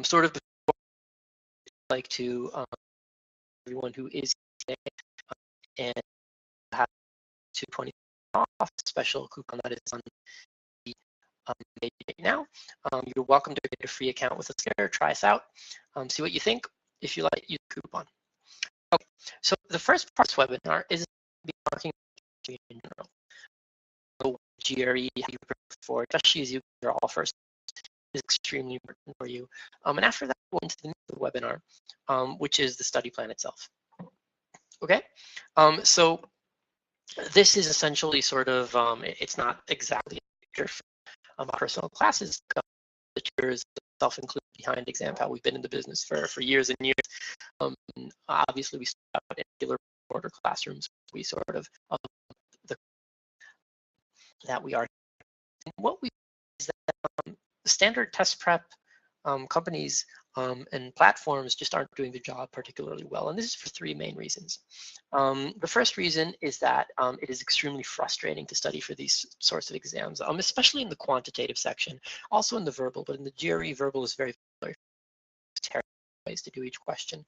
Sort of like to everyone who is today and have 220 off special coupon that is on the page right now. You're welcome to get a free account with us here. Try us out. See what you think. If you like, use the coupon. Okay. So the first part of this webinar is talking about in general. So GRE, how you prepare for it, especially as you are all first, is extremely important for you. And after that, we'll go into the next webinar, which is the study plan itself. Okay, so this is essentially sort of, it's not exactly personal classes. The tutors, self-included behind examPAL, we've been in the business for years and years. Obviously, we start out in regular order classrooms. We sort of that we are. And what we is that standard test prep companies and platforms just aren't doing the job particularly well, and this is for three main reasons. The first reason is that it is extremely frustrating to study for these sorts of exams, especially in the quantitative section, also in the verbal, but in the GRE, verbal is very terrible ways to do each question.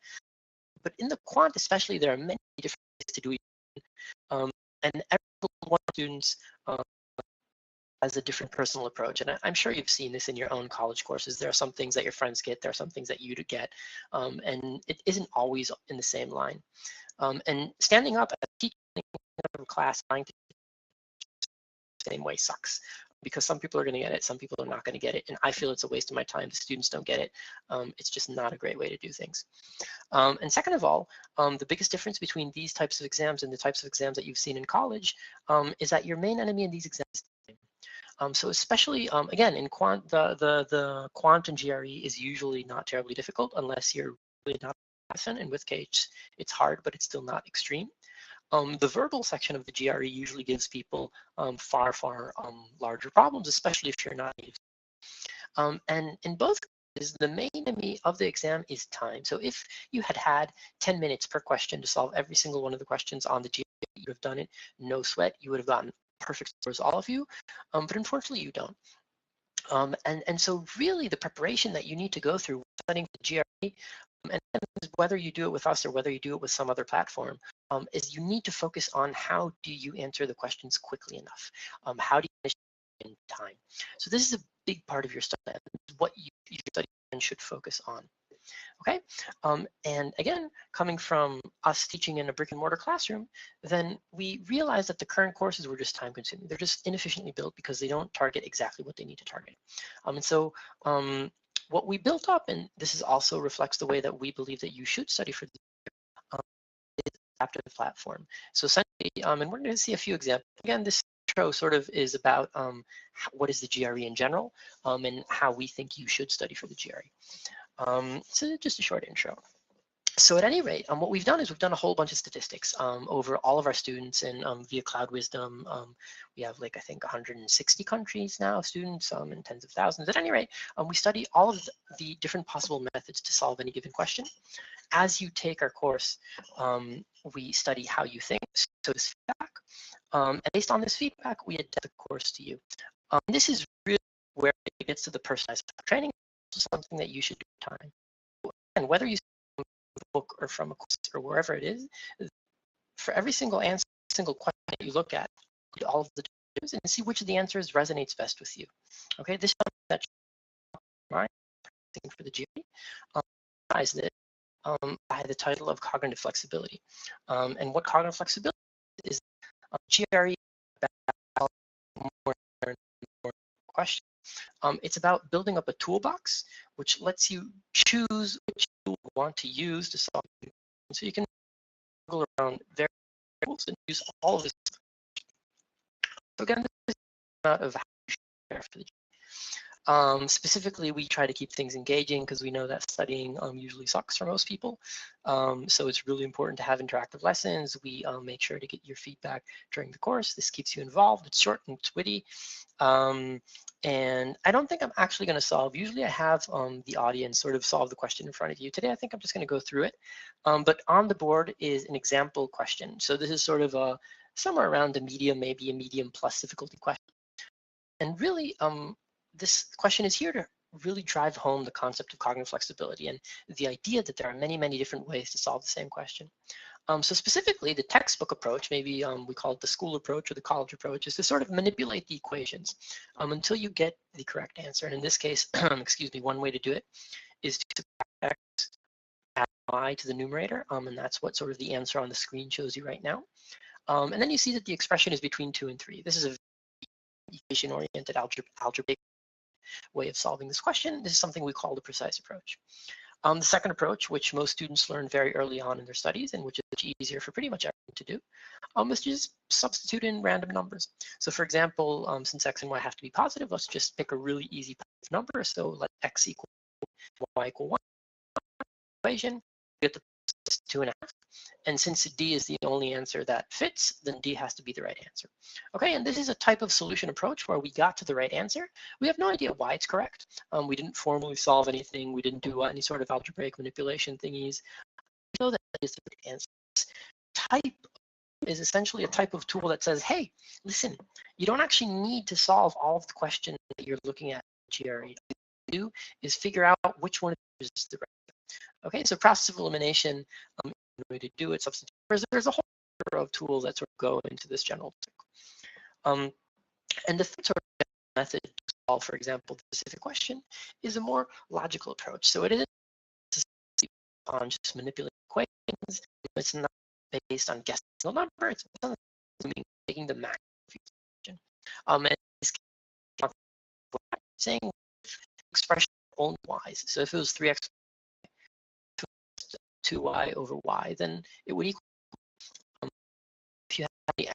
But in the quant especially, there are many different ways to do each question, and every one of students has a different personal approach, and I'm sure you've seen this in your own college courses. There are some things that your friends get, there are some things that you get, and it isn't always in the same line. And standing up at teaching a class trying to teach the same way sucks, because some people are going to get it, some people are not going to get it, and I feel it's a waste of my time. The students don't get it. It's just not a great way to do things. And second of all, the biggest difference between these types of exams and the types of exams that you've seen in college is that your main enemy in these exams is time. So especially, again, in quant, the quant and GRE is usually not terribly difficult unless you're really not a person, in which case it's hard, but it's still not extreme. The verbal section of the GRE usually gives people far larger problems, especially if you're not native. And in both cases, the main enemy of the exam is time. So if you had 10 minutes per question to solve every single one of the questions on the GRE, you would have done it, no sweat, you would have gotten perfect scores, all of you, but unfortunately you don't. And so really the preparation that you need to go through studying the GRE, and whether you do it with us or whether you do it with some other platform, is you need to focus on how do you answer the questions quickly enough? How do you finish in time? So this is a big part of your study plan, what your study plan should focus on. Okay, and again, coming from us teaching in a brick and mortar classroom, then we realize that the current courses were just time consuming. They're just inefficiently built because they don't target exactly what they need to target. And so what we built up, and this is also reflects the way that we believe that you should study for the is after the platform. So essentially, and we're going to see a few examples. Again, this intro sort of is about what is the GRE in general, and how we think you should study for the GRE. So just a short intro. So at any rate, what we've done is we've done a whole bunch of statistics over all of our students, and via Cloud Wisdom, we have like I think 160 countries now, students, and tens of thousands. At any rate, we study all of the different possible methods to solve any given question. As you take our course, we study how you think, so this feedback, and based on this feedback, we adapt the course to you. This is really where it gets to the personalized training, something that you should do time. And whether you from a book or from a course or wherever it is, for every single answer, single question that you look at, read all of the answers and see which of the answers resonates best with you. Okay, this is something that my for the GRE by the title of cognitive flexibility. And what cognitive flexibility is, GRE more question. It's about building up a toolbox which lets you choose which tool you want to use to solve it. So you can go around variables and use all of this. So again, this is not of how you prepare for the GRE. Specifically, we try to keep things engaging because we know that studying usually sucks for most people. So it's really important to have interactive lessons. We make sure to get your feedback during the course. This keeps you involved. It's short and it's witty. And I don't think I'm actually going to solve. Usually I have the audience sort of solve the question in front of you. Today, I think I'm just going to go through it. But on the board is an example question. So this is sort of a somewhere around a medium, maybe a medium plus difficulty question. And really, this question is here to really drive home the concept of cognitive flexibility and the idea that there are many, many different ways to solve the same question. So specifically, the textbook approach, maybe we call it the school approach or the college approach, is to sort of manipulate the equations until you get the correct answer. And in this case, excuse me, one way to do it is to subtract x, add y to the numerator, and that's what sort of the answer on the screen shows you right now. And then you see that the expression is between 2 and 3. This is a equation-oriented algebraic way of solving this question. This is something we call the precise approach. The second approach, which most students learn very early on in their studies and which is much easier for pretty much everyone to do, is to just substitute in random numbers. So for example, since x and y have to be positive, let's just pick a really easy number. So let x equal y equal 1 equation, get the 2.5. And since D is the only answer that fits, then D has to be the right answer. Okay, and this is a type of solution approach where we got to the right answer. We have no idea why it's correct. We didn't formally solve anything. We didn't do any sort of algebraic manipulation thingies. We know that is the right answer. This type is essentially a type of tool that says, hey, listen, you don't actually need to solve all of the questions that you're looking at in GRE. What you do is figure out which one is the right. Okay, so process of elimination, the way to do it, substitute. There's a whole number of tools that sort of go into this general topic. And the third sort of method to solve, for example, the specific question is a more logical approach. So it isn't on just manipulating equations. It's not based on guessing a number. It's based on taking the max function. And this saying expression only y's. So if it was 3x 2y over y, then it would equal, if you have the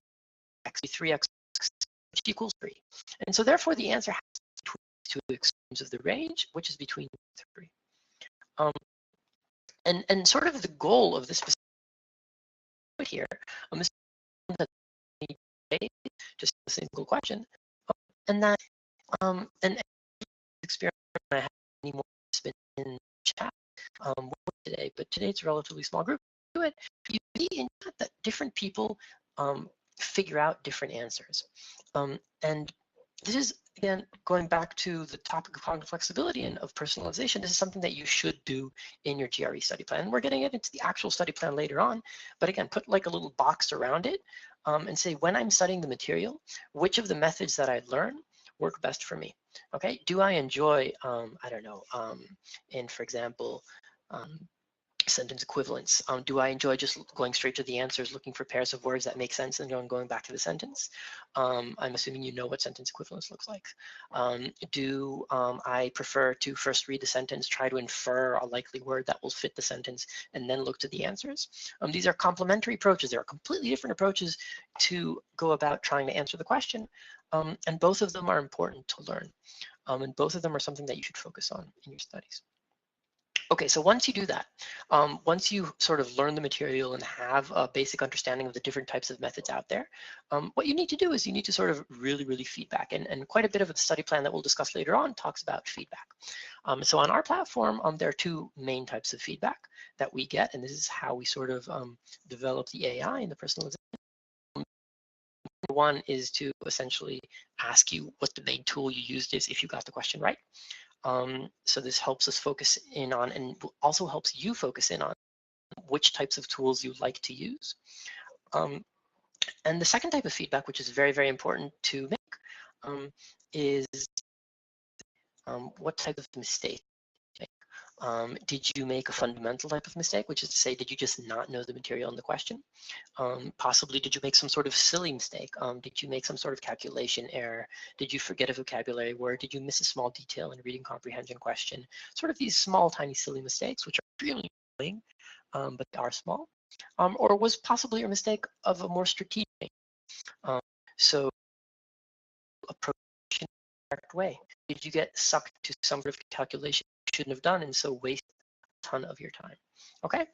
x, 3x which equals 3. And so therefore the answer has to be between the two extremes of the range, which is between 3. And sort of the goal of this specific here is just a single question, and that and experiment I have any more spin in chat today, but today it's a relatively small group. Do it. You see in chat that different people figure out different answers, and this is again going back to the topic of cognitive flexibility and of personalization. This is something that you should do in your GRE study plan. We're getting it into the actual study plan later on, but again, put like a little box around it and say, when I'm studying the material, which of the methods that I learn work best for me? Okay, do I enjoy, I don't know, in, for example, sentence equivalence? Do I enjoy just going straight to the answers, looking for pairs of words that make sense and going back to the sentence? I'm assuming you know what sentence equivalence looks like. Do I prefer to first read the sentence, try to infer a likely word that will fit the sentence, and then look to the answers? These are complementary approaches. There are completely different approaches to go about trying to answer the question, and both of them are important to learn, and both of them are something that you should focus on in your studies. Okay, so once you do that, once you sort of learn the material and have a basic understanding of the different types of methods out there, what you need to do is you need to sort of really feedback. And quite a bit of the study plan that we'll discuss later on talks about feedback. So on our platform, there are two main types of feedback that we get, and this is how we sort of develop the AI and the personalization. One is to essentially ask you what the main tool you used is if you got the question right. So this helps us focus in on, and also helps you focus in on, which types of tools you like to use. And the second type of feedback, which is very important to make, is what type of mistake. Did you make a fundamental type of mistake, which is to say, did you just not know the material in the question? Possibly, did you make some sort of silly mistake? Did you make some sort of calculation error? Did you forget a vocabulary word? Did you miss a small detail in a reading comprehension question? Sort of these small, tiny, silly mistakes, which are really annoying, but they are small. Or was possibly your mistake of a more strategic nature? So approach in the correct way. Did you get sucked to some sort of calculation you shouldn't have done and so waste a ton of your time? Okay,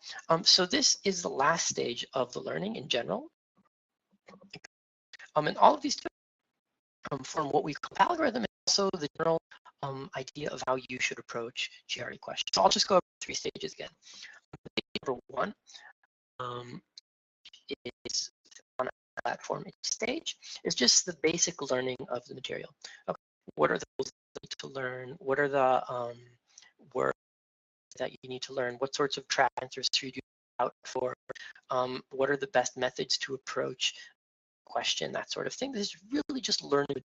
so this is the last stage of the learning in general. And all of these form what we call algorithm, and also the general idea of how you should approach GRE questions. So I'll just go over 3 stages again. Number 1 is on a platform stage. It's just the basic learning of the material. Okay, what are the to learn? What are the words that you need to learn? What sorts of trap answers should you out for? What are the best methods to approach question, that sort of thing. This is really just learning.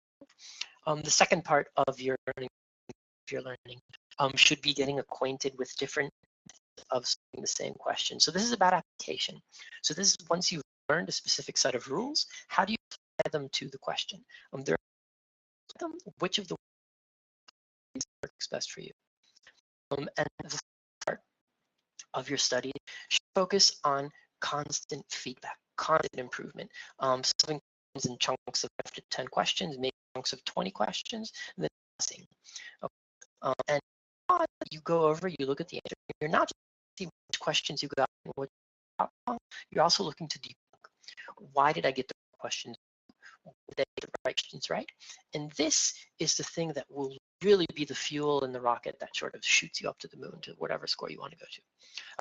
The second part of your learning, should be getting acquainted with different of the same question. So this is about application. So this is once you've learned a specific set of rules, how do you apply them to the question? Which of the ways works best for you? And the part of your study should focus on constant feedback, constant improvement. Solving in chunks of 5 to 10 questions, maybe chunks of 20 questions, and then testing. And you go over, you look at the answer. You're not just seeing which questions you got and what you got wrong. You're also looking to debug. Why did I get the questions? Did I get the right questions right? And this is the thing that will really be the fuel in the rocket that sort of shoots you up to the moon, to whatever score you want to go to.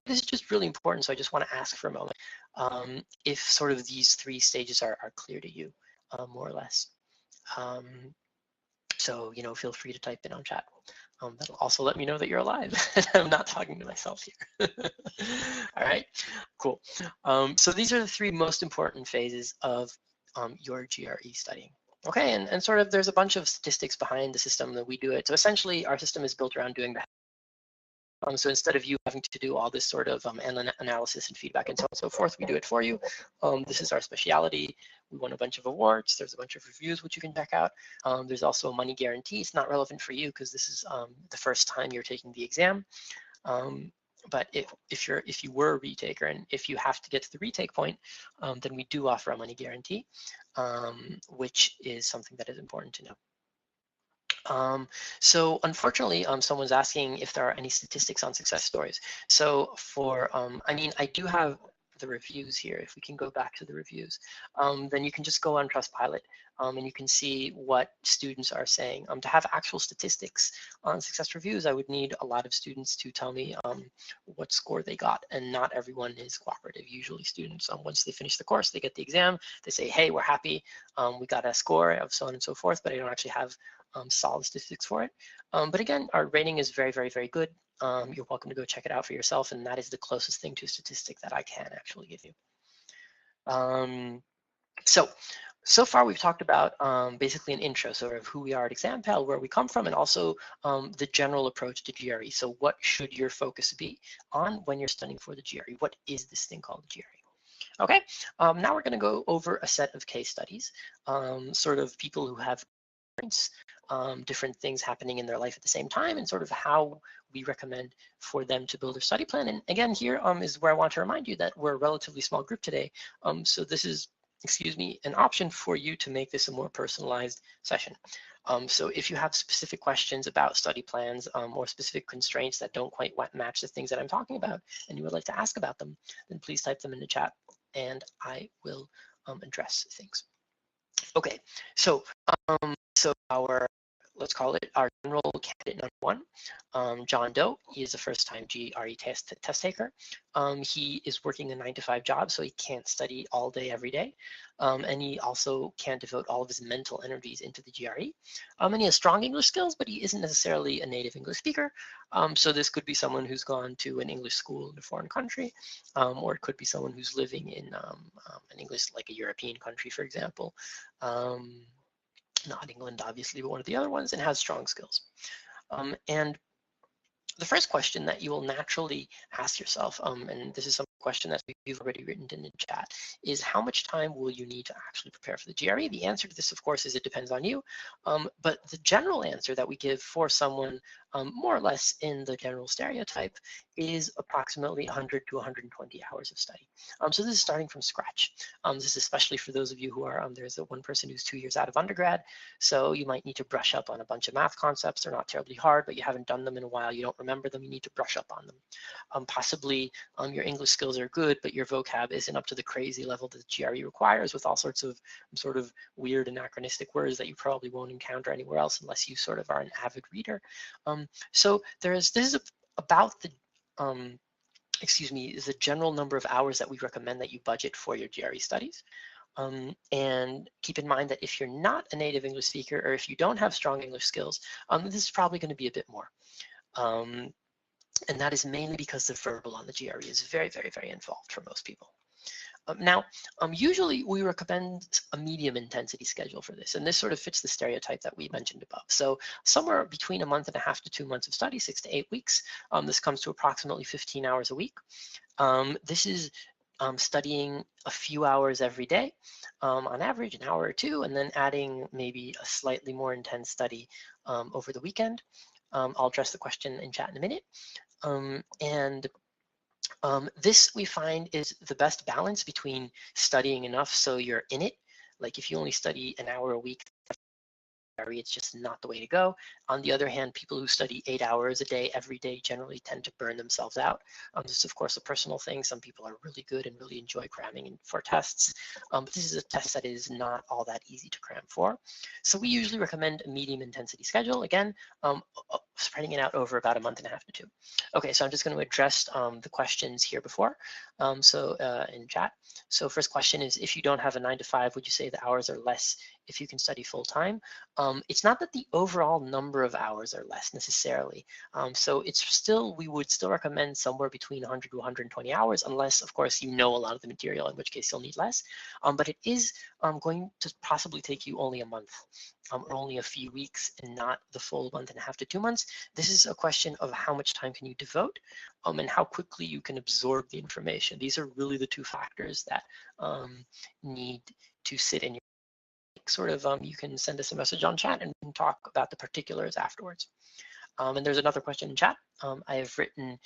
This is just really important, so I just want to ask for a moment if sort of these 3 stages are clear to you, more or less. So, feel free to type in on chat. That'll also let me know that you're alive. I'm not talking to myself here. All right, cool. So these are the 3 most important phases of your GRE studying. Okay, and sort of there's a bunch of statistics behind the system that we do it. So essentially, our system is built around doing that. So instead of you having to do all this sort of analysis and feedback and so on and so forth, we do it for you. This is our speciality. We won a bunch of awards. There's a bunch of reviews which you can check out. There's also a money guarantee. It's not relevant for you because this is the first time you're taking the exam. But if you were a retaker and if you have to get to the retake point, then we do offer a money guarantee, which is something that is important to know. So unfortunately, someone's asking if there are any statistics on success stories. So for, I do have the reviews here. If we can go back to the reviews, then you can just go on Trustpilot and you can see what students are saying. To have actual statistics on success reviews, I would need a lot of students to tell me what score they got, and not everyone is cooperative. Usually students, once they finish the course, they get the exam, they say, hey, we're happy, we got a score of so on and so forth, but I don't actually have solid statistics for it. But again, our rating is very, very, very good. You're welcome to go check it out for yourself, and that is the closest thing to a statistic that I can actually give you. So far we've talked about basically an intro, sort of who we are at examPAL, where we come from, and also the general approach to GRE. So what should your focus be on when you're studying for the GRE? What is this thing called the GRE? Okay, now we're going to go over a set of case studies, sort of people who have different things happening in their life at the same time, and sort of how we recommend for them to build a study plan. And again, here is where I want to remind you that we're a relatively small group today. So this is, an option for you to make this a more personalized session. So if you have specific questions about study plans or specific constraints that don't quite match the things that I'm talking about, and you would like to ask about them, then please type them in the chat and I will address things. Okay, so our, let's call it our general candidate number 1, John Doe. He is a first-time GRE test taker. He is working a 9-to-5 job, so he can't study all day, every day. And he also can't devote all of his mental energies into the GRE. And he has strong English skills, but he isn't necessarily a native English speaker. So this could be someone who's gone to an English school in a foreign country, or it could be someone who's living in an English, like a European country, for example. Not England, obviously, but one of the other ones, and has strong skills. And the first question that you will naturally ask yourself, and this is some question that you've already written in the chat, is how much time will you need to actually prepare for the GRE? The answer to this, of course, is it depends on you. But the general answer that we give for someone more or less in the general stereotype is approximately 100 to 120 hours of study. So this is starting from scratch. This is especially for those of you who are, there's one person who's 2 years out of undergrad, so you might need to brush up on a bunch of math concepts. They're not terribly hard, but you haven't done them in a while, you don't remember them, you need to brush up on them. Possibly your English skills are good, but your vocab isn't up to the crazy level that the GRE requires, with all sorts of sort of weird anachronistic words that you probably won't encounter anywhere else unless you sort of are an avid reader. So this is about the the general number of hours that we recommend that you budget for your GRE studies. And keep in mind that if you're not a native English speaker or if you don't have strong English skills, this is probably going to be a bit more. And that is mainly because the verbal on the GRE is very, very, very involved for most people. Now, usually we recommend a medium intensity schedule for this, and this sort of fits the stereotype that we mentioned above. So somewhere between 1.5 months to 2 months of study, 6 to 8 weeks. This comes to approximately 15 hours a week. This is studying a few hours every day, on average an hour or two, and then adding maybe a slightly more intense study over the weekend. I'll address the question in chat in a minute. This we find is the best balance between studying enough so you're in it. Like if you only study an hour a week, it's just not the way to go. On the other hand, people who study 8 hours a day every day generally tend to burn themselves out. This is of course a personal thing. Some people are really good and really enjoy cramming for tests, but this is a test that is not all that easy to cram for. So we usually recommend a medium intensity schedule. Again, spreading it out over about 1.5 months to 2. Okay, so I'm just going to address the questions here before. In chat. So first question is, if you don't have a 9 to 5, would you say the hours are less if you can study full time? It's not that the overall number of hours are less necessarily. So it's still, we would still recommend somewhere between 100 to 120 hours, unless of course you know a lot of the material, in which case you'll need less. But it is going to possibly take you only a month. Or only a few weeks and not the full 1.5 months to 2 months. This is a question of how much time can you devote and how quickly you can absorb the information. These are really the two factors that need to sit in your sort of, you can send us a message on chat and we can talk about the particulars afterwards. And there's another question in chat. I have written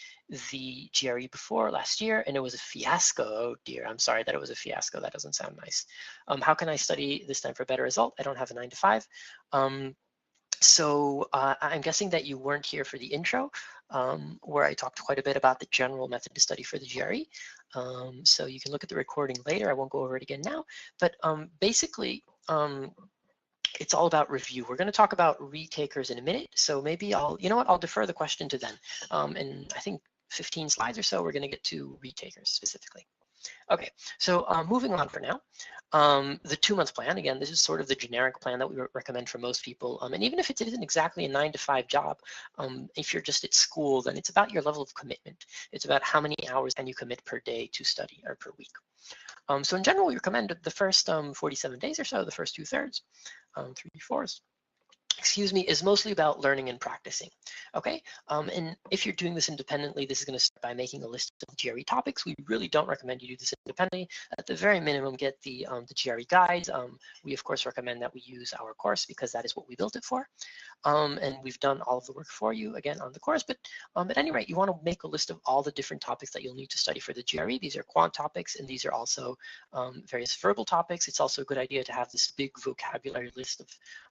the GRE before last year and it was a fiasco. Oh dear, I'm sorry that it was a fiasco. That doesn't sound nice. How can I study this time for a better result? I don't have a 9 to 5. So I'm guessing that you weren't here for the intro, where I talked quite a bit about the general method to study for the GRE. So you can look at the recording later. I won't go over it again now. But basically, it's all about review. We're going to talk about retakers in a minute. So maybe I'll defer the question to then. In I think 15 slides or so, we're going to get to retakers specifically. Okay, so moving on for now. The 2-month plan, again, this is sort of the generic plan that we recommend for most people. And even if it isn't exactly a 9 to 5 job, if you're just at school, then it's about your level of commitment. It's about how many hours can you commit per day to study or per week. So in general, we recommend the first 47 days or so, the first 2/3, 3/4, excuse me, is mostly about learning and practicing. Okay, and if you're doing this independently, this is going to start by making a list of GRE topics. We really don't recommend you do this independently. At the very minimum, get the GRE guides. We of course recommend that we use our course because that is what we built it for. And we've done all of the work for you again on the course, but at any rate, you want to make a list of all the different topics that you'll need to study for the GRE. These are quant topics, and these are also various verbal topics. It's also a good idea to have this big vocabulary list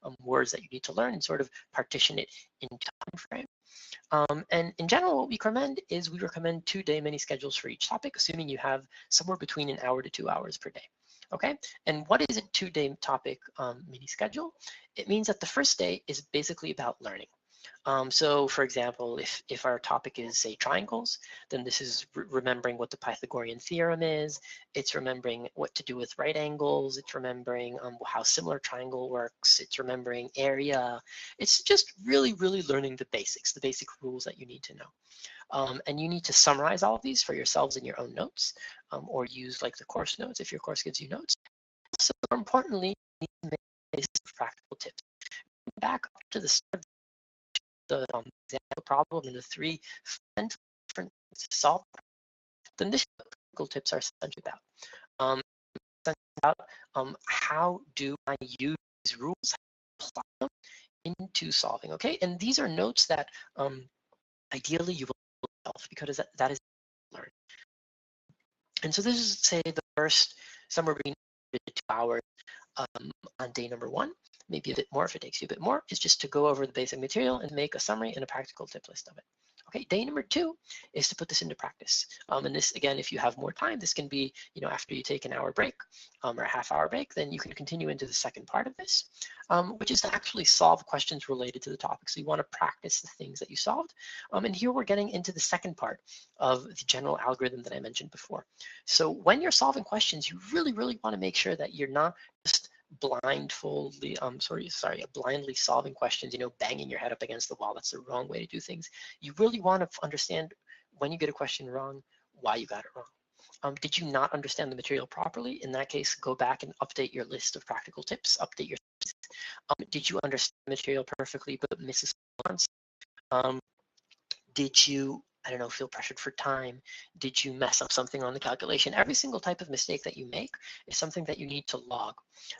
of words that you need to learn and sort of partition it into time frame. And in general, what we recommend is we recommend 2-day mini schedules for each topic, assuming you have somewhere between 1 hour to 2 hours per day. Okay, and what is a 2-day topic mini schedule? It means that the first day is basically about learning. So for example, if our topic is, say, triangles, then this is remembering what the Pythagorean theorem is. It's remembering what to do with right angles. It's remembering how similar triangle works. It's remembering area. It's just really, really learning the basics, the basic rules that you need to know. And you need to summarize all of these for yourselves in your own notes, or use like the course notes if your course gives you notes. So more importantly, you need to make some practical tips. Back up to the start of the example problem and the 3 different to solve, then this is what practical tips are essentially about. How do I use these rules, apply them into solving, okay? And these are notes that ideally you will yourself, because that is learned. And so this is, say, the first somewhere between 2 hours on day number 1, maybe a bit more if it takes you a bit more, is just to go over the basic material and make a summary and a practical tip list of it. Okay, day number 2 is to put this into practice. And this, again, if you have more time, this can be, after you take an hour break or a half-hour break, then you can continue into the second part of this, which is to actually solve questions related to the topic. So you want to practice the things that you solved. And here we're getting into the second part of the general algorithm that I mentioned before. So when you're solving questions, you really, really want to make sure that you're not just blindly solving questions, banging your head up against the wall. That's the wrong way to do things. You really want to understand when you get a question wrong, why you got it wrong. Did you not understand the material properly? In that case, go back and update your list of practical tips, update your did you understand the material perfectly but miss a response? Did you, I don't know, feel pressured for time? Did you mess up something on the calculation? Every single type of mistake that you make is something that you need to log.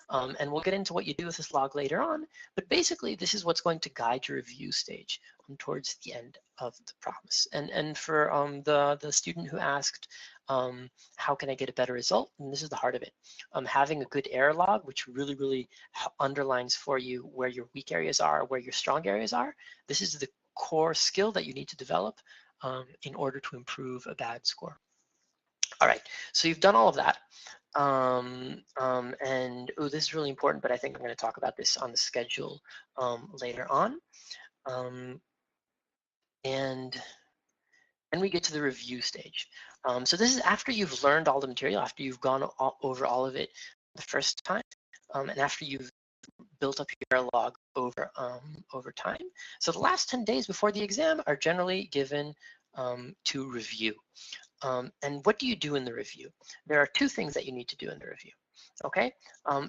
And we'll get into what you do with this log later on, but basically this is what's going to guide your review stage towards the end of the promise. And for the student who asked, how can I get a better result? And this is the heart of it. Having a good error log, which really, really underlines for you where your weak areas are, where your strong areas are. This is the core skill that you need to develop in order to improve a bad score. All right, so you've done all of that. This is really important, but I think I'm going to talk about this on the schedule later on. And then we get to the review stage. So this is after you've learned all the material, after you've gone over all of it the first time, and after you've built up your log over time. So the last 10 days before the exam are generally given to review. And what do you do in the review? There are 2 things that you need to do in the review. Okay,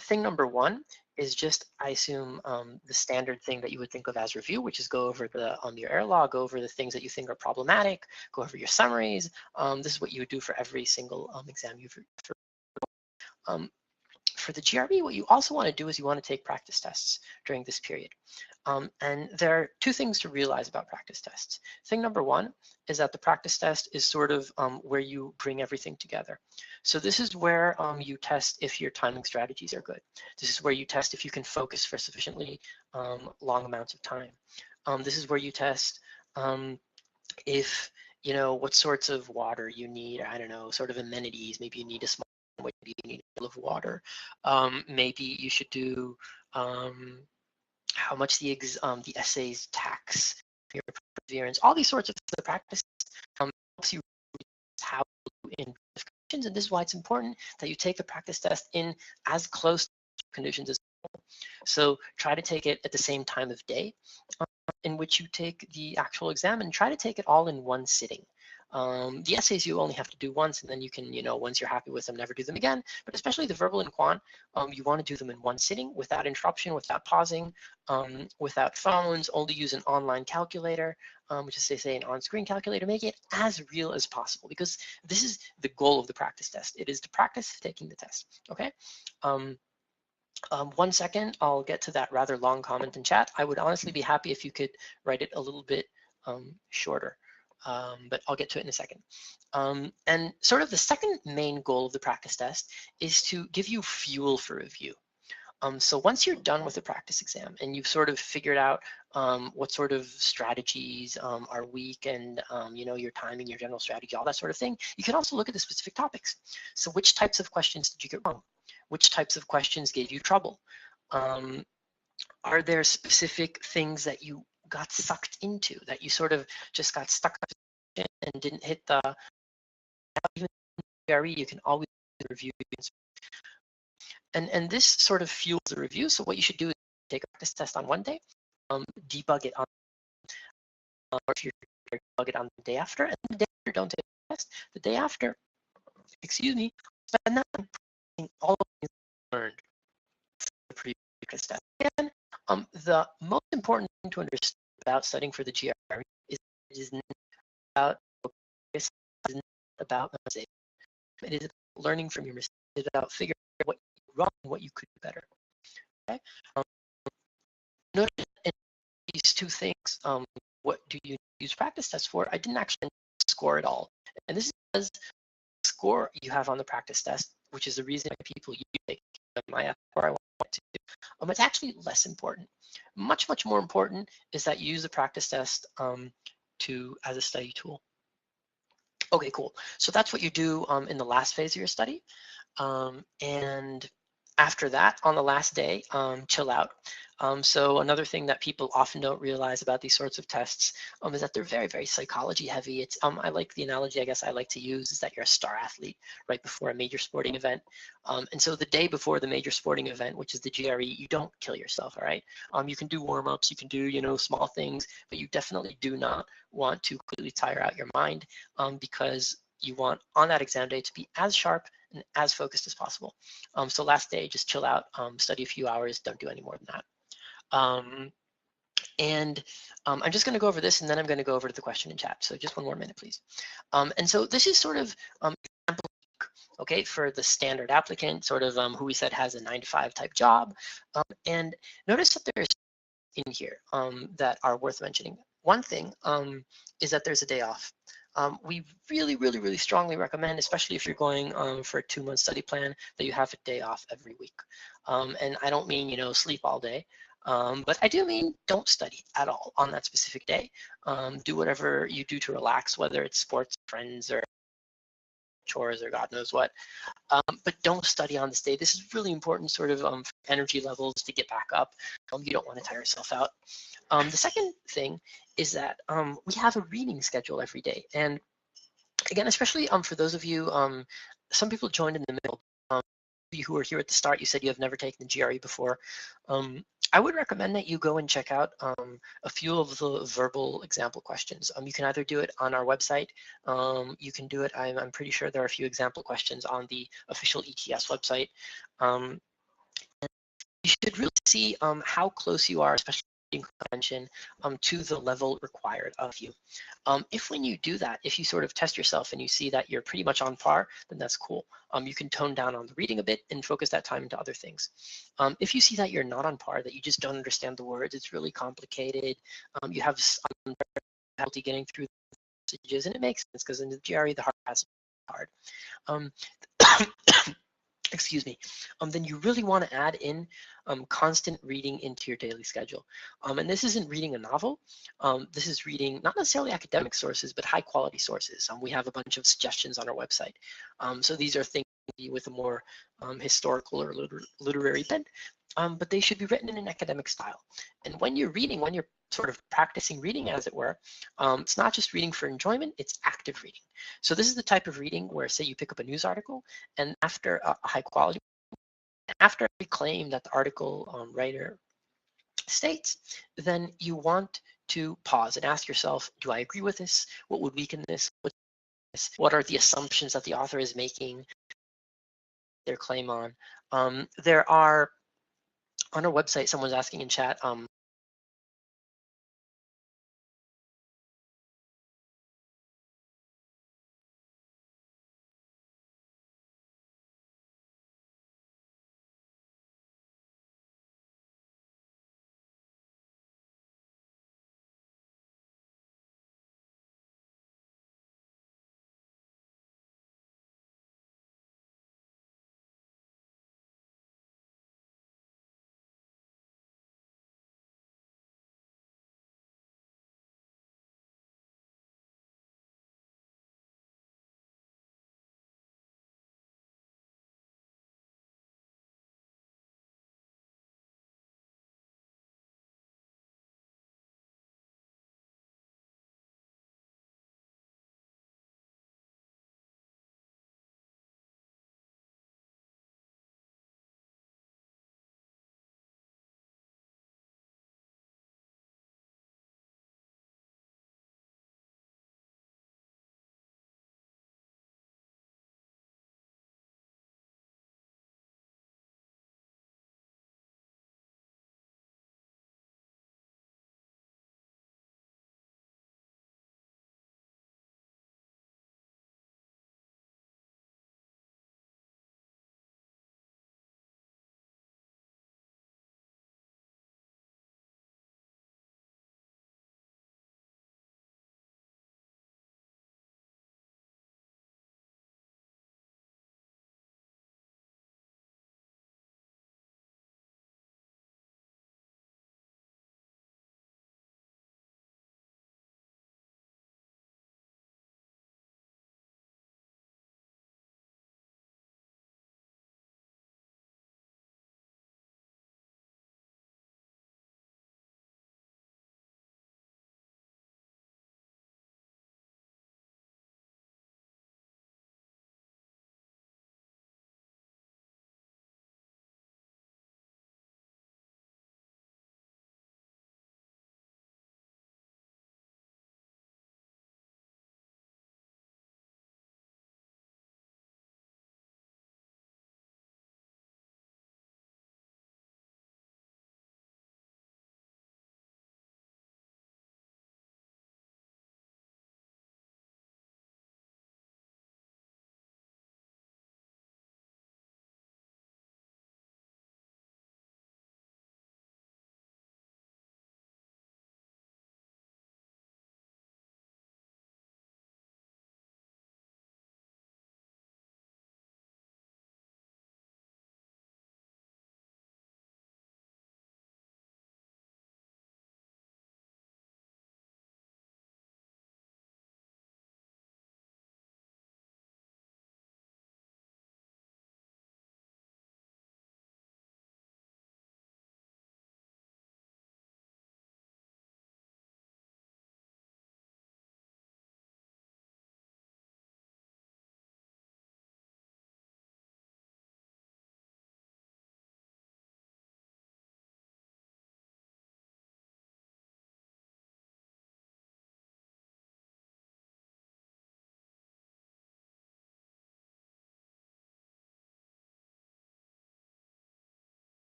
thing number 1 is just, I assume, the standard thing that you would think of as review, which is go over your error log, go over the things that you think are problematic, go over your summaries. This is what you would do for every single exam you've for the GRE, what you also want to do is you want to take practice tests during this period. And there are 2 things to realize about practice tests. Thing number 1 is that the practice test is sort of where you bring everything together. So this is where you test if your timing strategies are good. This is where you test if you can focus for sufficiently long amounts of time. This is where you test if, what sorts of water you need, I don't know, sort of amenities. Maybe you need a small, maybe you need a little of water. Maybe you should do how much the essays tax your perseverance. All these sorts of practice helps you how in conditions, and this is why it's important that you take the practice test in as close to conditions as possible. So try to take it at the same time of day in which you take the actual exam, and try to take it all in one sitting. The essays you only have to do once, and then you can, once you're happy with them, never do them again. But especially the verbal and quant, you want to do them in one sitting without interruption, without pausing, without phones. Only use an online calculator, which is, they say, an on-screen calculator. Make it as real as possible, because this is the goal of the practice test. It is to practice taking the test. Okay. 1 second, I'll get to that rather long comment in chat. I would honestly be happy if you could write it a little bit shorter. But I'll get to it in a second. And sort of the second main goal of the practice test is to give you fuel for review. So once you're done with the practice exam and you've sort of figured out what sort of strategies are weak, and your timing, your general strategy, all that sort of thing, you can also look at the specific topics. So which types of questions did you get wrong? Which types of questions gave you trouble? Are there specific things that you got sucked into, that you sort of just got stuck and didn't hit the, even GRE, you can always review. And this sort of fuels the review. So what you should do is take a practice test on one day, debug it on, or if you debug it on the day after, and the day after, don't take the test. The day after, spend that time practicing all of the things you learned for the previous test. Again, the most important thing to understand about studying for the GRE is it is not about focus, it is not about mistakes. It is about learning from your mistakes. It is about figuring out what you did wrong and what you could do better. Okay. Notice in these 2 things, what do you use practice tests for? I didn't actually score at all, and this is because the score you have on the practice test, which is the reason why people use my where I want to do. It's actually less important. Much more important is that you use the practice test as a study tool. Okay, cool. So that's what you do in the last phase of your study. And after that, on the last day, chill out. So another thing that people often don't realize about these sorts of tests is that they're very, very psychology heavy. It's I like the analogy I guess I like to use is that you're a star athlete right before a major sporting event. And so the day before the major sporting event, which is the GRE, you don't kill yourself, all right? You can do warm-ups, you can do, small things, but you definitely do not want to completely tire out your mind because you want on that exam day to be as sharp and as focused as possible. So last day, just chill out, study a few hours, don't do any more than that. I'm just going to go over this and then I'm going to go over to the question in chat. So just one more minute, please. And so this is sort of example, okay, for the standard applicant, sort of who we said has a 9-to-5 type job. And notice that there's in here that are worth mentioning. One thing is that there's a day off. We really, really, really strongly recommend, especially if you're going for a 2-month study plan, that you have a day off every week. And I don't mean, sleep all day, but I do mean don't study at all on that specific day. Do whatever you do to relax, whether it's sports, friends, or chores, or God knows what. But don't study on this day. This is really important sort of for energy levels to get back up. You don't want to tire yourself out. The second thing is that we have a reading schedule every day. And again, especially for those of you, some people joined in the middle. You who are here at the start, you said you have never taken the GRE before. I would recommend that you go and check out a few of the verbal example questions. You can either do it on our website. You can do it, I'm pretty sure there are a few example questions on the official ETS website. You should really see how close you are, especially in comprehension, to the level required of you. If when you do that, if you sort of test yourself and you see that you're pretty much on par, then that's cool. You can tone down on the reading a bit and focus that time into other things. If you see that you're not on par, that you just don't understand the words, it's really complicated, you have difficulty getting through the messages, and it makes sense because in the GRE, the hard pass is hard. Excuse me, then you really want to add in constant reading into your daily schedule. And this isn't reading a novel. This is reading not necessarily academic sources, but high quality sources. We have a bunch of suggestions on our website. So these are things with a more historical or literary bent, but they should be written in an academic style. And when you're reading, when you're sort of practicing reading, as it were, it's not just reading for enjoyment, it's active reading. So this is the type of reading where, say, you pick up a news article, and after a high quality, after every claim that the article writer states, then you want to pause and ask yourself, do I agree with this? What would weaken this? What are the assumptions that the author is making their claim on? There are, on our website, someone's asking in chat,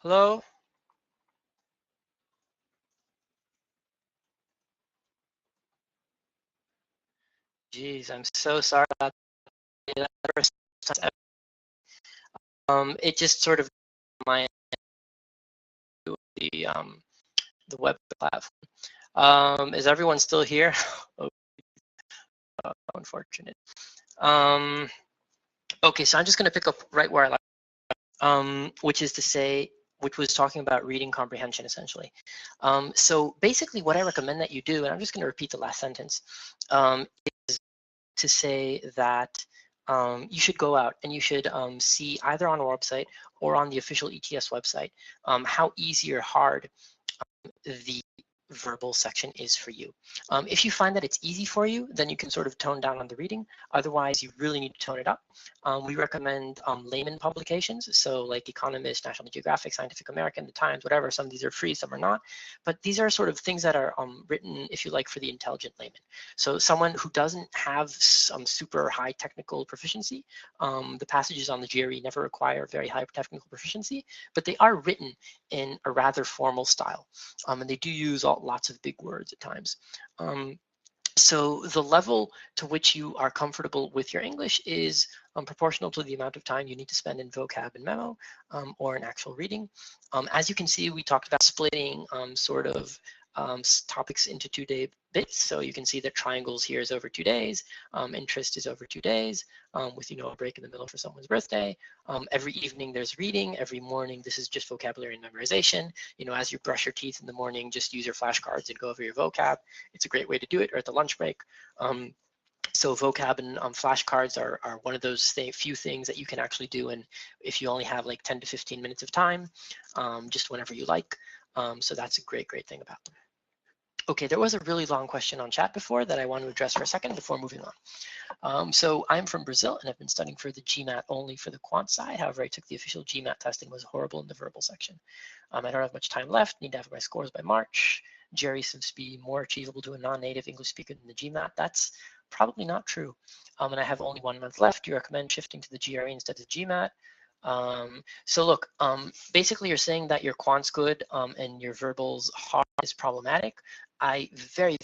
Hello? Geez, I'm so sorry about that. It just sort of my the web platform. Is everyone still here? Oh, unfortunate. Okay, so I'm just going to pick up right where I left, which is to say, which was talking about reading comprehension essentially. So basically, what I recommend that you do, and I'm just going to repeat the last sentence, is to say that you should go out and you should see either on our website or on the official ETS website how easy or hard the verbal section is for you. If you find that it's easy for you, then you can sort of tone down on the reading. Otherwise, you really need to tone it up. We recommend layman publications, so like Economist, National Geographic, Scientific American, The Times, whatever. Some of these are free, some are not. But these are sort of things that are written, if you like, for the intelligent layman. So someone who doesn't have some super high technical proficiency, the passages on the GRE never require very high technical proficiency, but they are written in a rather formal style. And they do use lots of big words at times. So the level to which you are comfortable with your English is proportional to the amount of time you need to spend in vocab and memo or in actual reading. As you can see, we talked about splitting sort of topics into 2-day bits. So you can see that triangles here is over 2 days, interest is over 2 days, with a break in the middle for someone's birthday. Every evening there's reading. Every morning this is just vocabulary and memorization. As you brush your teeth in the morning, just use your flashcards and go over your vocab. It's a great way to do it, or at the lunch break. So vocab and flashcards are one of those few things that you can actually do, and if you only have like 10 to 15 minutes of time, just whenever you like. So that's a great thing about them. Okay, there was a really long question on chat before that I want to address for a second before moving on. So I'm from Brazil and I've been studying for the GMAT only for the quant side. However, I took the official GMAT testing, was horrible in the verbal section. I don't have much time left, need to have my scores by March. GRE seems to be more achievable to a non-native English speaker than the GMAT. That's probably not true. And I have only 1 month left. Do you recommend shifting to the GRE instead of GMAT? So look, basically you're saying that your quant's good and your verbal's hard is problematic. I very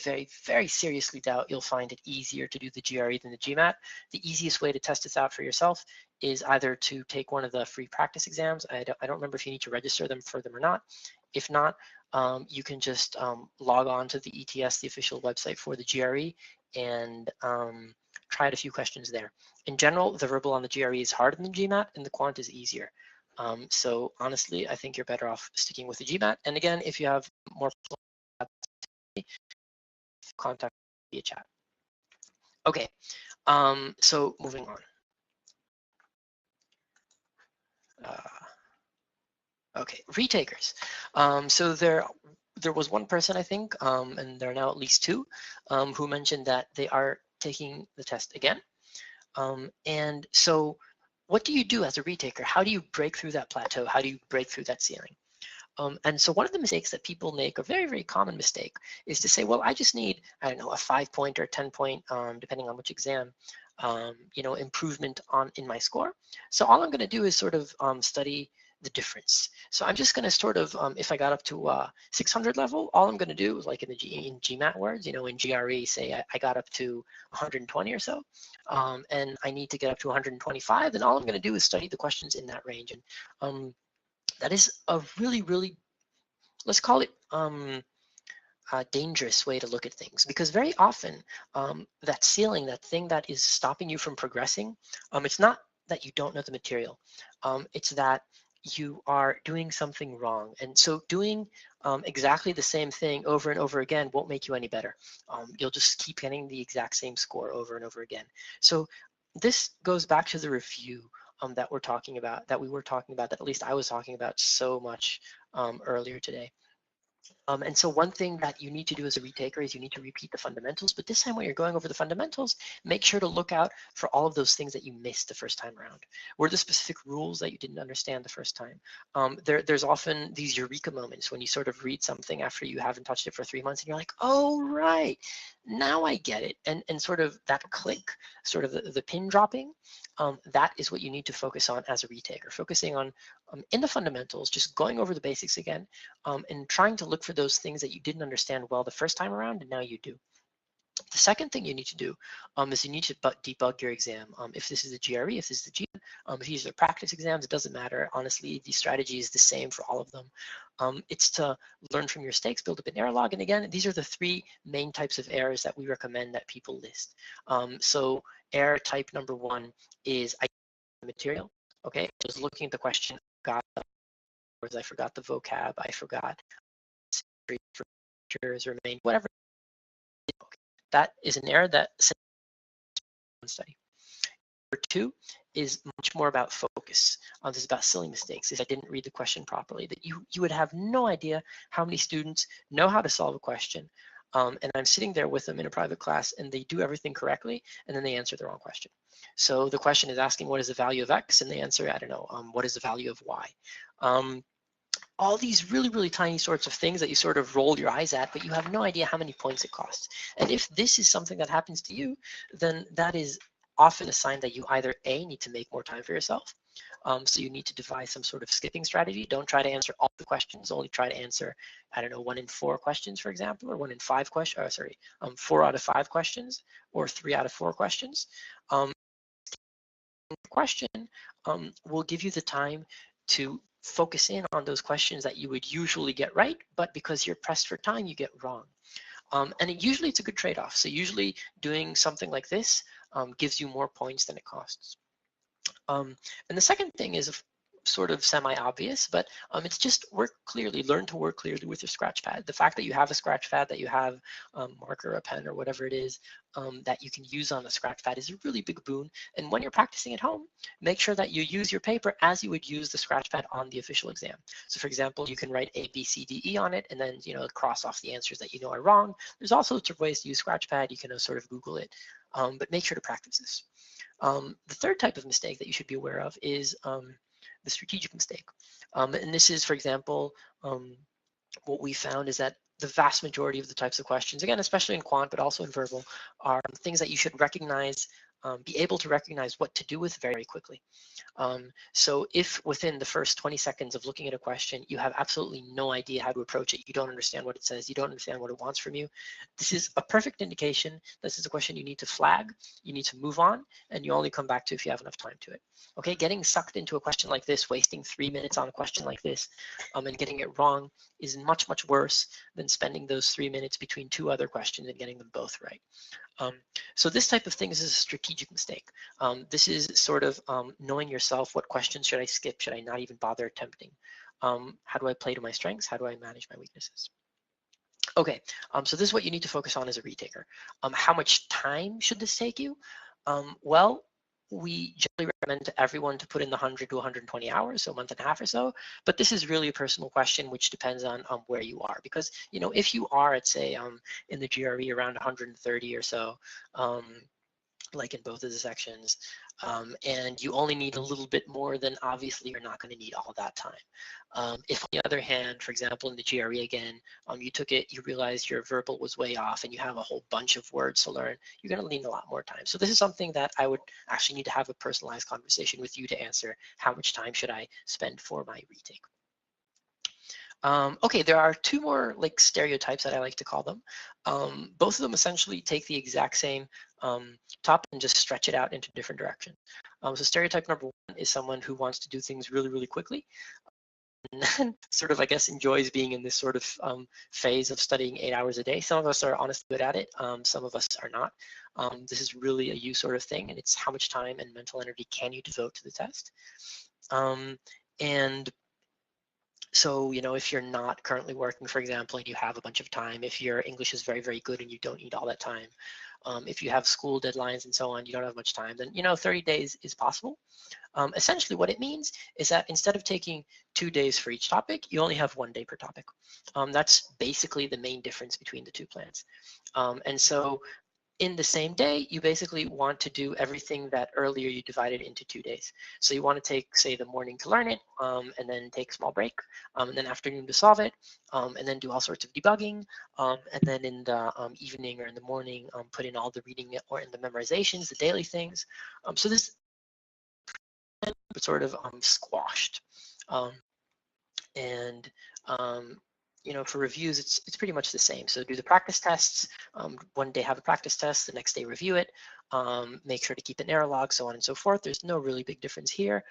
seriously doubt you'll find it easier to do the GRE than the GMAT. The easiest way to test this out for yourself is either to take one of the free practice exams. I don't remember if you need to register them for them or not. If not, you can just log on to the ETS, the official website for the GRE, and try out a few questions there. In general, the verbal on the GRE is harder than the GMAT and the quant is easier. So honestly, I think you're better off sticking with the GMAT. And again, if you have more contact via chat. Okay, so moving on. Okay, retakers. So there was one person, I think, and there are now at least 2, who mentioned that they are taking the test again. And so what do you do as a retaker? How do you break through that plateau? How do you break through that ceiling? And so one of the mistakes that people make, a very common mistake, is to say, well, I just need, I don't know, a 5-point or 10-point, depending on which exam, improvement in my score. So all I'm going to do is sort of study the difference. So I'm just going to sort of, if I got up to 600 level, all I'm going to do is like in GMAT words, in GRE, say I got up to 120 or so, and I need to get up to 125, then all I'm going to do is study the questions in that range. And that is a really, let's call it a dangerous way to look at things, because very often that ceiling, that thing that is stopping you from progressing, it's not that you don't know the material, it's that you are doing something wrong. And so doing exactly the same thing over and over again won't make you any better. You'll just keep getting the exact same score over and over again. So this goes back to the review that we were talking about, that at least I was talking about so much earlier today. And so one thing that you need to do as a retaker is you need to repeat the fundamentals, but this time when you're going over the fundamentals, make sure to look out for all of those things that you missed the first time around. Were the specific rules that you didn't understand the first time? There's often these eureka moments when you sort of read something after you haven't touched it for 3 months and you're like, oh, right, now I get it. And sort of that click, sort of the pin dropping, that is what you need to focus on as a retaker, focusing on in the fundamentals, just going over the basics again, and trying to look for those things that you didn't understand well the first time around and now you do. The second thing you need to do is you need to debug your exam. If this is the GRE, if this is the GM, if these are practice exams, it doesn't matter. Honestly, the strategy is the same for all of them. It's to learn from your mistakes, build up an error log. And again, these are the three main types of errors that we recommend that people list. So error type number one is material. Okay, I was looking at the question, I forgot the vocab, I forgot remain, whatever. That is an error that study. Number two is much more about focus. This is about silly mistakes. If I didn't read the question properly, that you would have no idea how many students know how to solve a question. And I'm sitting there with them in a private class and they do everything correctly and then they answer the wrong question. So the question is asking what is the value of X and they answer, I don't know, what is the value of Y? All these really, really tiny sorts of things that you sort of roll your eyes at, but you have no idea how many points it costs. And if this is something that happens to you, then that is often a sign that you either A, need to make more time for yourself. So you need to devise some sort of skipping strategy. Don't try to answer all the questions, only try to answer, I don't know, 1 in 4 questions, for example, or 1 in 5 questions, 4 out of 5 questions, or 3 out of 4 questions. Question will give you the time to focus in on those questions that you would usually get right, but because you're pressed for time, you get wrong. And usually it's a good trade-off. So usually doing something like this gives you more points than it costs. And the second thing is sort of semi-obvious, but it's just learn to work clearly with your scratch pad. The fact that you have a scratch pad, that you have a marker, a pen, or whatever it is that you can use on the scratch pad is a really big boon. And when you're practicing at home, make sure that you use your paper as you would use the scratch pad on the official exam. So for example, you can write A, B, C, D, E on it, and then cross off the answers that you know are wrong. There's all sorts of ways to use scratch pad. You can sort of Google it, but make sure to practice this. The third type of mistake that you should be aware of is the strategic mistake. And this is, for example, what we found is that the vast majority of the types of questions, again, especially in quant, but also in verbal, are things that you should recognize, be able to recognize what to do with very quickly. So if within the first 20 seconds of looking at a question, you have absolutely no idea how to approach it, you don't understand what it says, you don't understand what it wants from you, this is a perfect indication this is a question you need to flag, you need to move on, and you only come back to if you have enough time to it. Okay, getting sucked into a question like this, wasting 3 minutes on a question like this, and getting it wrong is much, much worse than spending those 3 minutes between 2 other questions and getting them both right. So this type of thing is a strategic mistake. This is sort of knowing yourself, what questions should I skip? Should I not even bother attempting? How do I play to my strengths? How do I manage my weaknesses? Okay, so this is what you need to focus on as a retaker. How much time should this take you? Well, we generally recommend to everyone to put in the 100 to 120 hours, so a month and a half or so. But this is really a personal question, which depends on where you are. Because if you are at, say, in the GRE around 130 or so, like in both of the sections, and you only need a little bit more, then obviously you're not going to need all that time. If on the other hand, for example, in the GRE again, you took it, you realized your verbal was way off and you have a whole bunch of words to learn, you're going to need a lot more time. So this is something that I would actually need to have a personalized conversation with you to answer. How much time should I spend for my retake? Okay, there are 2 more stereotypes that I like to call them. Both of them essentially take the exact same topic and just stretch it out into different directions. So stereotype number 1 is someone who wants to do things really, really quickly. And then sort of, I guess, enjoys being in this sort of phase of studying 8 hours a day. Some of us are honestly good at it. Some of us are not. This is really a you sort of thing, and it's how much time and mental energy can you devote to the test. And so, if you're not currently working, for example, and you have a bunch of time, if your English is very, very good and you don't need all that time, if you have school deadlines and so on, you don't have much time, then, 30 days is possible. Essentially, what it means is that instead of taking 2 days for each topic, you only have 1 day per topic. That's basically the main difference between the 2 plans. And so in the same day, you basically want to do everything that earlier you divided into 2 days. So you want to take, say, the morning to learn it, and then take a small break, and then afternoon to solve it, and then do all sorts of debugging, and then in the evening or in the morning, put in all the reading or in the memorizations, the daily things. So this sort of squashed. And you know, for reviews, it's pretty much the same. So do the practice tests. One day have a practice test, the next day review it. Make sure to keep an error log, so on and so forth. There's no really big difference here.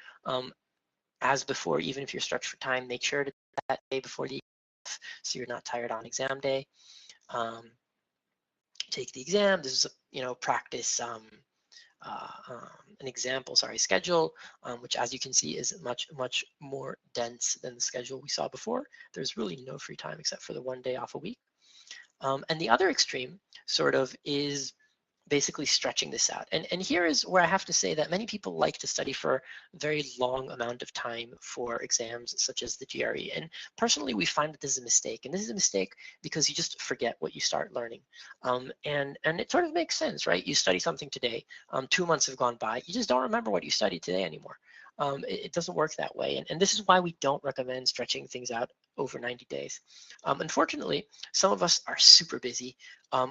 As before, even if you're stretched for time, make sure to that day before the exam, so you're not tired on exam day. Take the exam. This is a, you know, practice. An example, schedule, which, as you can see, is much more dense than the schedule we saw before. There's really no free time except for the 1 day off a week. And the other extreme sort of is basically stretching this out. And here is where I have to say that many people like to study for a very long amount of time for exams such as the GRE. And personally, we find that this is a mistake. And this is a mistake because you just forget what you start learning. And it sort of makes sense, right? You study something today, 2 months have gone by, you just don't remember what you studied today anymore. It doesn't work that way. And this is why we don't recommend stretching things out over 90 days. Unfortunately, some of us are super busy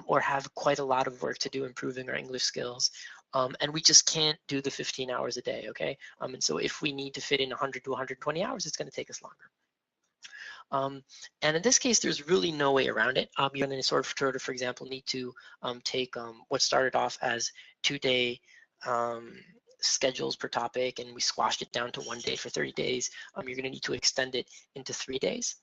or have quite a lot of work to do improving our English skills. And we just can't do the 15 hours a day, okay? And so if we need to fit in 100 to 120 hours, it's gonna take us longer. And in this case, there's really no way around it. You're going to sort of, for example, need to take what started off as 2-day schedules per topic, and we squashed it down to 1 day for 30 days. You're going to need to extend it into 3 days.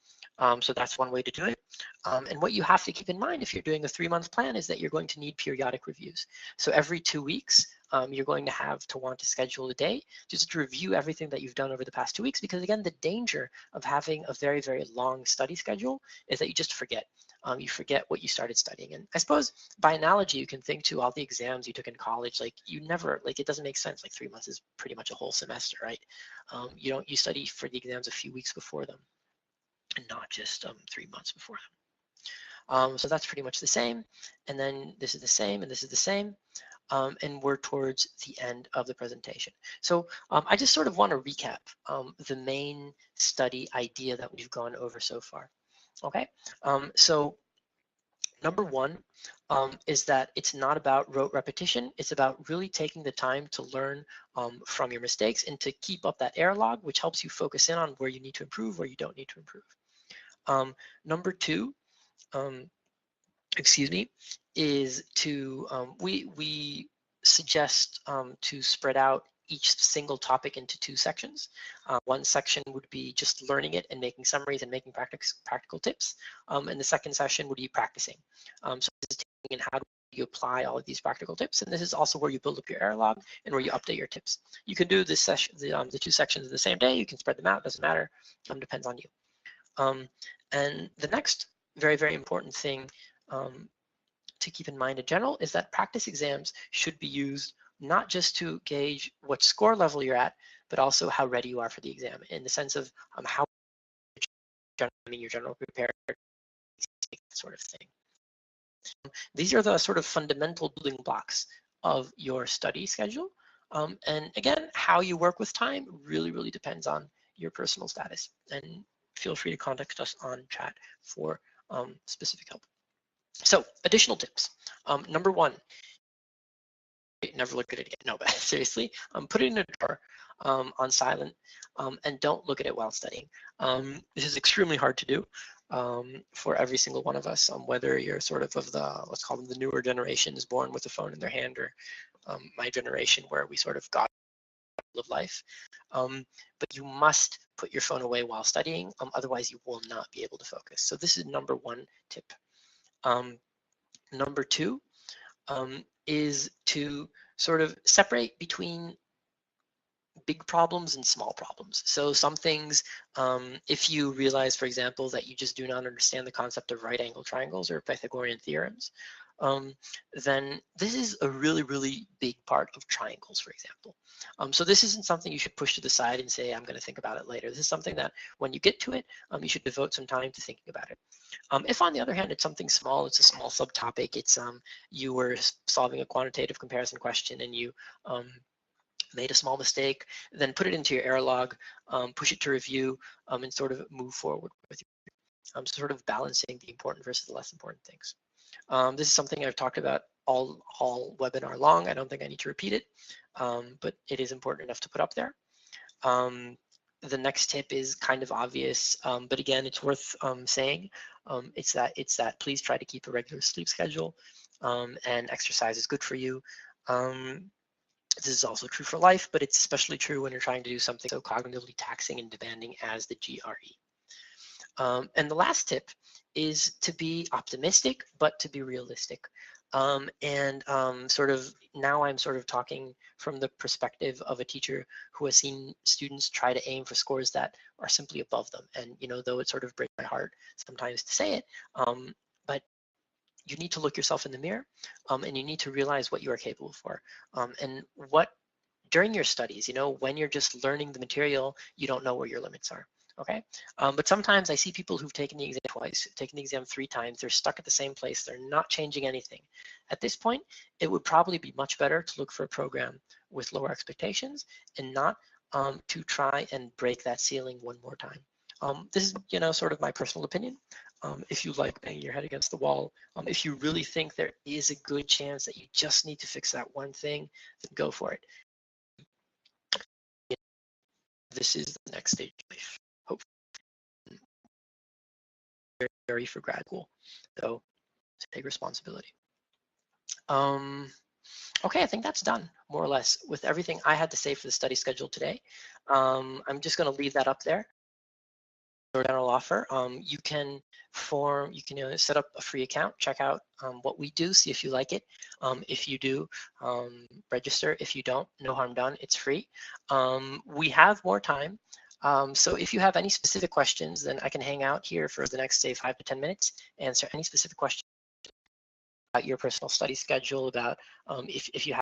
So that's one way to do it. And what you have to keep in mind if you're doing a 3-month plan is that you're going to need periodic reviews. So every 2 weeks, you're going to want to schedule a day just to review everything that you've done over the past 2 weeks, because again, the danger of having a very, very long study schedule is that you just forget. You forget what you started studying. And I suppose by analogy, you can think to all the exams you took in college, like you never, like it doesn't make sense. Like 3 months is pretty much a whole semester, right? You study for the exams a few weeks before them and not just 3 months before them. So that's pretty much the same. And then this is the same and this is the same. And we're towards the end of the presentation. So I just sort of want to recap the main study idea that we've gone over so far. Okay, so number one is that it's not about rote repetition. It's about really taking the time to learn from your mistakes and to keep up that error log, which helps you focus in on where you need to improve, where you don't need to improve. Number two, is to, we suggest to spread out each single topic into 2 sections. One section would be just learning it and making summaries and making practical tips. And the second session would be practicing. So this is taking in how do you apply all of these practical tips. And this is also where you build up your error log and where you update your tips. You can do this session, the 2 sections in the same day. You can spread them out, doesn't matter, depends on you. And the next very, very important thing to keep in mind in general is that practice exams should be used not just to gauge what score level you're at, but also how ready you are for the exam, in the sense of how you're general prepared, sort of thing. These are the sort of fundamental building blocks of your study schedule. And again, how you work with time really, really depends on your personal status. And feel free to contact us on chat for specific help. So additional tips. Number one, never look at it again. No, but seriously, put it in a drawer on silent and don't look at it while studying. This is extremely hard to do for every single one of us, whether you're sort of the, let's call them the newer generations born with a phone in their hand, or my generation where we sort of got of life. But you must put your phone away while studying, otherwise you will not be able to focus. So this is number one tip. Number two is to sort of separate between big problems and small problems. So some things, if you realize, for example, that you just do not understand the concept of right angle triangles or Pythagorean theorems, then this is a really, really big part of triangles, for example. So this isn't something you should push to the side and say, I'm going to think about it later. This is something that when you get to it, you should devote some time to thinking about it. If on the other hand, it's something small, it's a small subtopic, it's you were solving a quantitative comparison question and you made a small mistake, then put it into your error log, push it to review, and sort of move forward with you. Sort of balancing the important versus the less important things. This is something I've talked about all webinar long. I don't think I need to repeat it, but it is important enough to put up there. The next tip is kind of obvious, but again, it's worth saying. It's that please try to keep a regular sleep schedule, and exercise is good for you. This is also true for life, but it's especially true when you're trying to do something so cognitively taxing and demanding as the GRE. And the last tip is to be optimistic, but to be realistic. Sort of now I'm sort of talking from the perspective of a teacher who has seen students try to aim for scores that are simply above them. And, you know, though it sort of breaks my heart sometimes to say it, but you need to look yourself in the mirror, and you need to realize what you are capable for. And what during your studies, you know, when you're just learning the material, you don't know where your limits are. Okay, but sometimes I see people who've taken the exam twice, taken the exam 3 times, they're stuck at the same place, they're not changing anything. At this point, it would probably be much better to look for a program with lower expectations and not to try and break that ceiling one more time. This is, you know, sort of my personal opinion. If you like banging your head against the wall, if you really think there is a good chance that you just need to fix that one thing, then go for it. This is the next stage of life. Hopefully, very for grad school, so take responsibility. Okay, I think that's done more or less with everything I had to say for the study schedule today. I'm just going to leave that up there. General offer. You can set up a free account, check out what we do, see if you like it. If you do, register. If you don't, no harm done. It's free. We have more time. So if you have any specific questions, then I can hang out here for the next, say, 5 to 10 minutes, answer any specific questions about your personal study schedule, about if you have